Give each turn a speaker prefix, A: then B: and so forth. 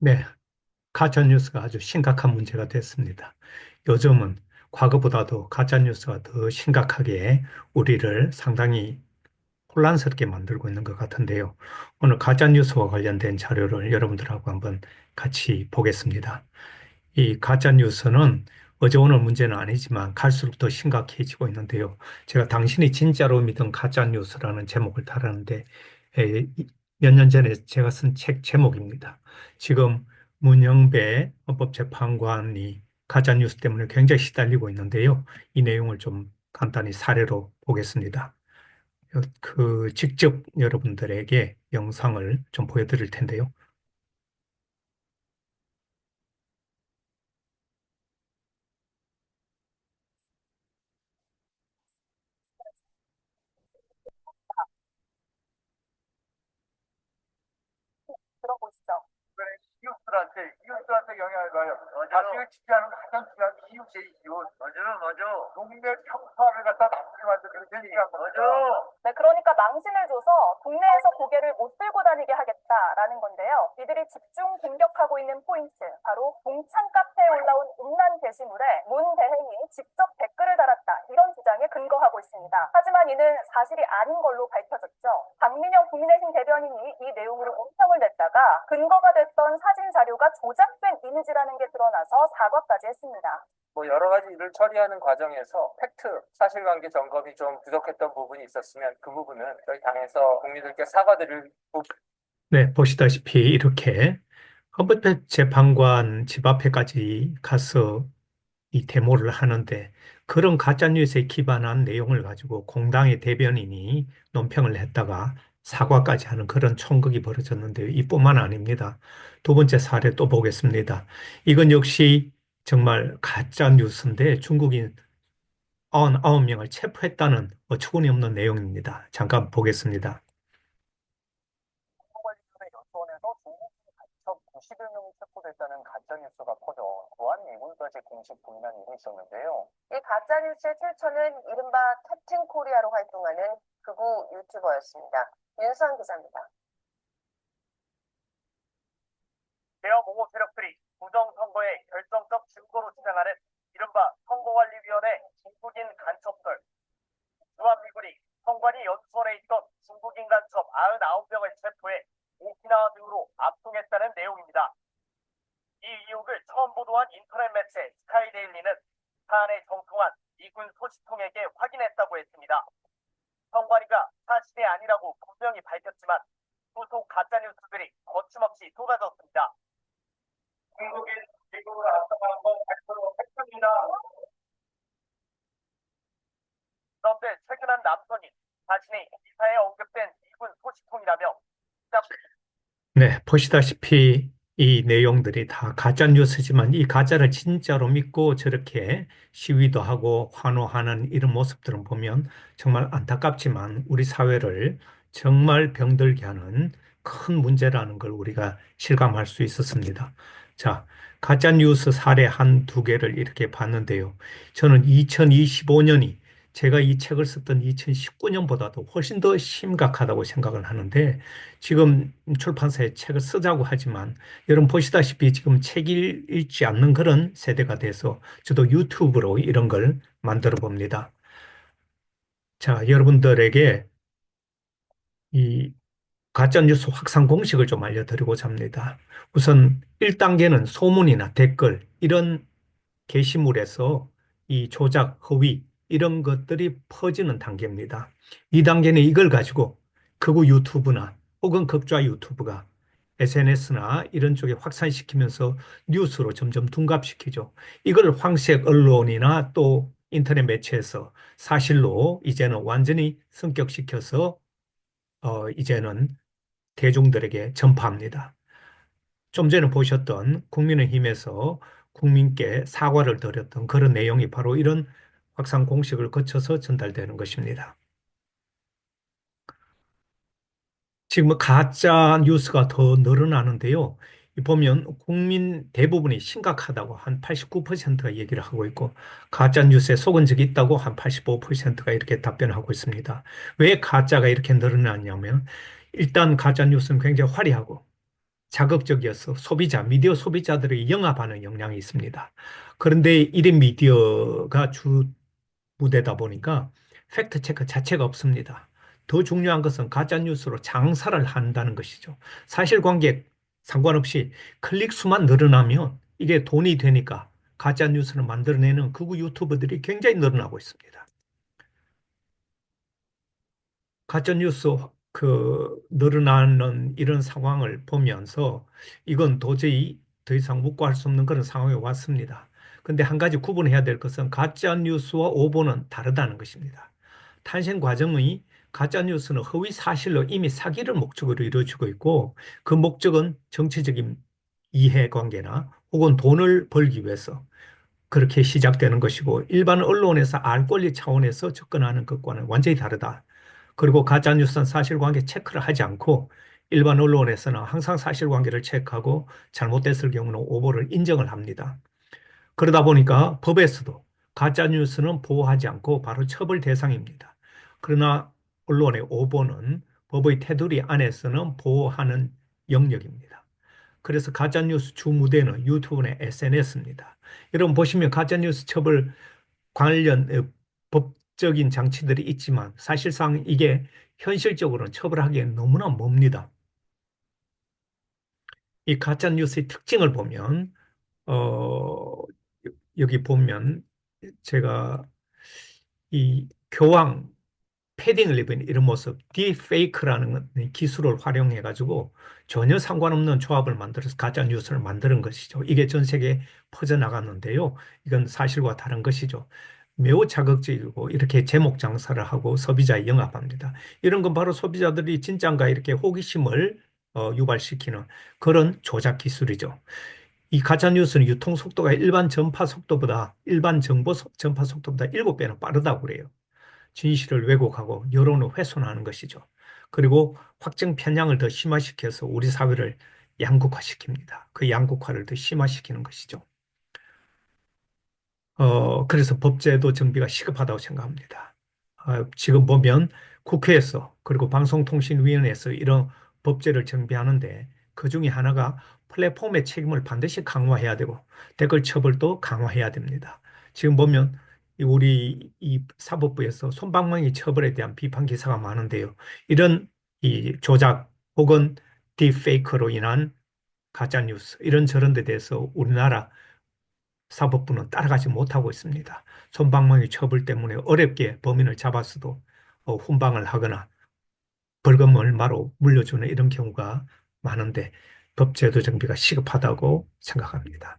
A: 네, 가짜뉴스가 아주 심각한 문제가 됐습니다. 요즘은 과거보다도 가짜뉴스가 더 심각하게 우리를 상당히 혼란스럽게 만들고 있는 것 같은데요. 오늘 가짜뉴스와 관련된 자료를 여러분들하고 한번 같이 보겠습니다. 이 가짜뉴스는 어제 오늘 문제는 아니지만 갈수록 더 심각해지고 있는데요. 제가 당신이 진짜로 믿은 가짜뉴스라는 제목을 달았는데 몇 년 전에 제가 쓴 책 제목입니다. 지금 문영배 헌법재판관이 가짜뉴스 때문에 굉장히 시달리고 있는데요. 이 내용을 좀 간단히 사례로 보겠습니다. 직접 여러분들에게 영상을 좀 보여드릴 텐데요. 들어보시죠. 그래, 이웃들한테 영향을 가요. 자식을 지지하는 가장 중요한 이웃이에요, 이웃. 맞아, 맞아. 동네 평화를 갖다 나쁘게 만드는 게 맞아. 네, 그러니까 망신을 줘서 동네에서 고개를 못 들고 다니게 하겠다라는 건데요. 이들이 집중 공격하고 있는 포인트, 바로 동창 카페에 올라온 음란 게시물에 문 대행이 직접 댓글을 달았다. 이런 주장에 근거하고 있습니다. 하지만 이는 사실이 아닌 걸로 밝혀졌죠. 박민영 국민의힘 대변인이 이 내용으로 논평을 냈다가 근거가 됐던 사진 자료가 조작된 이미지라는 게 드러나서 사과까지 했습니다. 뭐 여러 가지 일을 처리하는 과정에서 팩트, 사실관계 점검이 좀 부족했던 부분이 있었으면 그 부분은 저희 당에서 국민들께 사과드릴 부분. 네, 보시다시피 이렇게 헌법재판관 집 앞에까지 가서 이 데모를 하는데 그런 가짜뉴스에 기반한 내용을 가지고 공당의 대변인이 논평을 했다가 사과까지 하는 그런 총극이 벌어졌는데요. 이뿐만 아닙니다. 두 번째 사례 또 보겠습니다. 이건 역시 정말 가짜뉴스인데 중국인 99명을 체포했다는 어처구니 없는 내용입니다. 잠깐 보겠습니다. 여권에서 중국인 간첩 91명이 체포됐다는 가짜뉴스가 퍼져 무한 미군까지 공식 부인한 일이 있었는데요. 이 가짜뉴스의 출처는 이른바 캡틴 코리아로 활동하는 극우 유튜버였습니다. 윤수환 기자입니다. 대형 옹호 세력들이 부정선거의 결정적 증거로 주장하는 이른바 선거관리위원회 중국인 간첩설. 주한미군이 선관위 연수원에 있던 중국인 간첩 99명을 체포해 오키나와 등으로 압송했다는 내용입니다. 이 의혹을 처음 보도한 인터넷 매체 스카이데일리는 사안에 정통한 미군 소식통에게 확인했다고 했습니다. 선관위가 사실이 아니라고 분명히 밝혔지만 후속 가짜뉴스들이 거침없이 쏟아졌습니다. 중국인 미국을 압송한 건 100% 팩트입니다. 그런데 최근 한 남성이 자신이 기사에 언급된 미군 소식통이라며 네, 보시다시피 이 내용들이 다 가짜 뉴스지만 이 가짜를 진짜로 믿고 저렇게 시위도 하고 환호하는 이런 모습들을 보면 정말 안타깝지만 우리 사회를 정말 병들게 하는 큰 문제라는 걸 우리가 실감할 수 있었습니다. 자, 가짜 뉴스 사례 한 두 개를 이렇게 봤는데요. 저는 2025년이 제가 이 책을 썼던 2019년보다도 훨씬 더 심각하다고 생각을 하는데 지금 출판사에 책을 쓰자고 하지만 여러분 보시다시피 지금 책 읽지 않는 그런 세대가 돼서 저도 유튜브로 이런 걸 만들어 봅니다. 자, 여러분들에게 이 가짜뉴스 확산 공식을 좀 알려드리고자 합니다. 우선 1단계는 소문이나 댓글 이런 게시물에서 이 조작, 허위 이런 것들이 퍼지는 단계입니다. 2단계는 이걸 가지고 극우 유튜브나 혹은 극좌 유튜브가 SNS나 이런 쪽에 확산시키면서 뉴스로 점점 둔갑시키죠. 이걸 황색 언론이나 또 인터넷 매체에서 사실로 이제는 완전히 성격시켜서 이제는 대중들에게 전파합니다. 좀 전에 보셨던 국민의힘에서 국민께 사과를 드렸던 그런 내용이 바로 이런 확산 공식을 거쳐서 전달되는 것입니다. 지금 가짜 뉴스가 더 늘어나는데요. 보면 국민 대부분이 심각하다고 한 89%가 얘기를 하고 있고 가짜 뉴스에 속은 적이 있다고 한 85%가 이렇게 답변하고 있습니다. 왜 가짜가 이렇게 늘어나냐면 일단 가짜 뉴스는 굉장히 화려하고 자극적이어서 미디어 소비자들을 영합하는 역량이 있습니다. 그런데 1인 미디어가 주 무대다 보니까 팩트 체크 자체가 없습니다. 더 중요한 것은 가짜 뉴스로 장사를 한다는 것이죠. 사실관계 상관없이 클릭 수만 늘어나면 이게 돈이 되니까 가짜 뉴스를 만들어내는 극우 유튜버들이 굉장히 늘어나고 있습니다. 가짜뉴스 늘어나는 이런 상황을 보면서 이건 도저히 더 이상 묵고할 수 없는 그런 상황에 왔습니다. 근데 한 가지 구분해야 될 것은 가짜뉴스와 오보는 다르다는 것입니다. 탄생 과정의 가짜뉴스는 허위 사실로 이미 사기를 목적으로 이루어지고 있고 그 목적은 정치적인 이해관계나 혹은 돈을 벌기 위해서 그렇게 시작되는 것이고 일반 언론에서 알 권리 차원에서 접근하는 것과는 완전히 다르다. 그리고 가짜뉴스는 사실관계 체크를 하지 않고 일반 언론에서는 항상 사실관계를 체크하고 잘못됐을 경우는 오보를 인정을 합니다. 그러다 보니까 법에서도 가짜뉴스는 보호하지 않고 바로 처벌 대상입니다. 그러나 언론의 오보는 법의 테두리 안에서는 보호하는 영역입니다. 그래서 가짜뉴스 주 무대는 유튜브나 SNS입니다. 여러분 보시면 가짜뉴스 처벌 관련 법적인 장치들이 있지만 사실상 이게 현실적으로는 처벌하기엔 너무나 멉니다. 이 가짜뉴스의 특징을 보면 어, 여기 보면 제가 이 교황 패딩을 입은 이런 모습, 딥페이크라는 기술을 활용해 가지고 전혀 상관없는 조합을 만들어서 가짜 뉴스를 만드는 것이죠. 이게 전 세계에 퍼져나갔는데요. 이건 사실과 다른 것이죠. 매우 자극적이고 이렇게 제목 장사를 하고 소비자에 영합합니다. 이런 건 바로 소비자들이 진짠가 이렇게 호기심을 유발시키는 그런 조작 기술이죠. 이 가짜 뉴스는 유통 속도가 일반 정보 전파 속도보다 7배나 빠르다고 그래요. 진실을 왜곡하고 여론을 훼손하는 것이죠. 그리고 확증 편향을 더 심화시켜서 우리 사회를 양극화시킵니다. 그 양극화를 더 심화시키는 것이죠. 그래서 법제도 정비가 시급하다고 생각합니다. 지금 보면 국회에서 그리고 방송통신위원회에서 이런 법제를 정비하는데 그 중에 하나가 플랫폼의 책임을 반드시 강화해야 되고 댓글 처벌도 강화해야 됩니다. 지금 보면 우리 이 사법부에서 솜방망이 처벌에 대한 비판 기사가 많은데요. 이런 이 조작 혹은 딥페이크로 인한 가짜 뉴스 이런 저런 데 대해서 우리나라 사법부는 따라가지 못하고 있습니다. 솜방망이 처벌 때문에 어렵게 범인을 잡았어도 훈방을 하거나 벌금 얼마로 물려주는 이런 경우가 많은데 법제도 정비가 시급하다고 생각합니다.